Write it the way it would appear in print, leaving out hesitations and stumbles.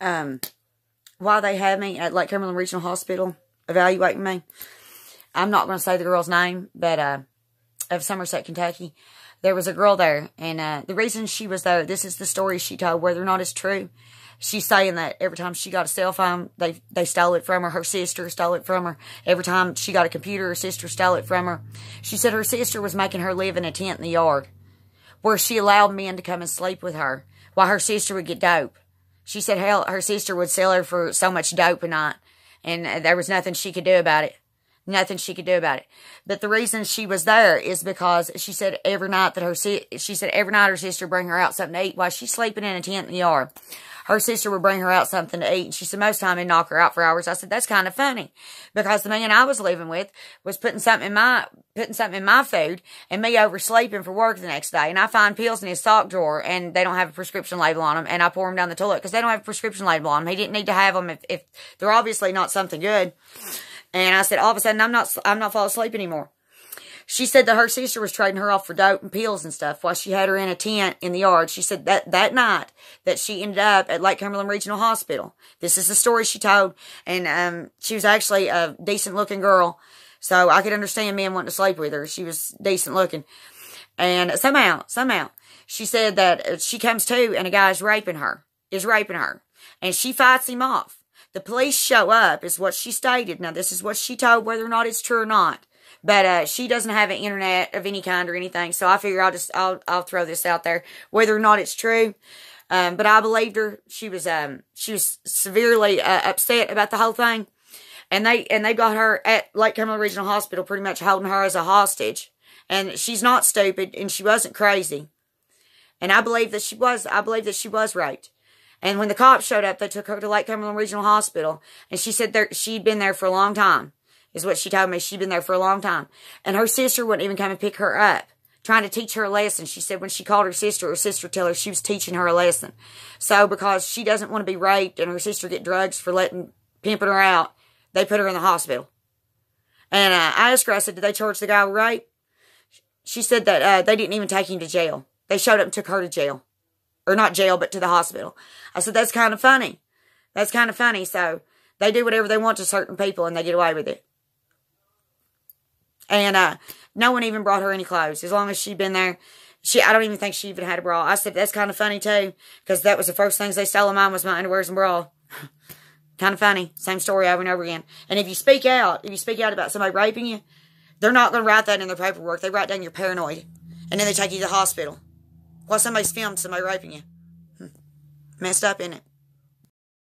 while they had me at Lake Cumberland Regional Hospital evaluating me, I'm not going to say the girl's name, but of Somerset, Kentucky, there was a girl there, and the reason she was there, this is the story she told, whether or not it's true. She's saying that every time she got a cell phone, they stole it from her. Her sister stole it from her. Every time she got a computer, her sister stole it from her. She said her sister was making her live in a tent in the yard where she allowed men to come and sleep with her while her sister would get dope. She said, hell, her sister would sell her for so much dope a night, and there was nothing she could do about it. Nothing she could do about it. But the reason she was there is because she said every night her sister bring her out something to eat while she's sleeping in a tent in the yard. Her sister would bring her out something to eat. And she said most of the time he'd knock her out for hours. I said, that's kind of funny. Because the man I was living with was putting something in my food and me oversleeping for work the next day. And I find pills in his sock drawer and they don't have a prescription label on them. And I pour them down the toilet because they don't have a prescription label on them. He didn't need to have them if they're obviously not something good. And I said, all of a sudden, I'm not falling asleep anymore. She said that her sister was trading her off for dope and pills and stuff while she had her in a tent in the yard. She said that night that she ended up at Lake Cumberland Regional Hospital. This is the story she told. And she was actually a decent-looking girl. So I could understand men wanting to sleep with her. She was decent-looking. And somehow, she said that she comes to and a guy is raping her. And she fights him off. The police show up, is what she stated. Now, this is what she told, whether or not it's true or not. But she doesn't have an internet of any kind or anything, so I figure I'll throw this out there, whether or not it's true. But I believed her. She was severely upset about the whole thing, and they got her at Lake Cumberland Regional Hospital, pretty much holding her as a hostage. And she's not stupid, and she wasn't crazy. And I believe that she was. I believe that she was raped. And when the cops showed up, they took her to Lake Cumberland Regional Hospital. And she said she'd been there for a long time, is what she told me. She'd been there for a long time. And her sister wouldn't even come and pick her up, trying to teach her a lesson. She said when she called her sister told her she was teaching her a lesson. So because she doesn't want to be raped and her sister get drugs for pimping her out, they put her in the hospital. And I asked her, I said, did they charge the guy with rape? She said that they didn't even take him to jail. They showed up and took her to jail. Or not jail, but to the hospital. I said, that's kind of funny. That's kind of funny. So they do whatever they want to certain people and they get away with it. And no one even brought her any clothes. As long as she'd been there, I don't even think she even had a bra. I said, that's kind of funny too. Because that was the first things they stole of mine was my underwears and bra. Kind of funny. Same story over and over again. And if you speak out about somebody raping you, they're not going to write that in their paperwork. They write down you're paranoid. And then they take you to the hospital. While somebody's filmed somebody raping you. Messed up, isn't it?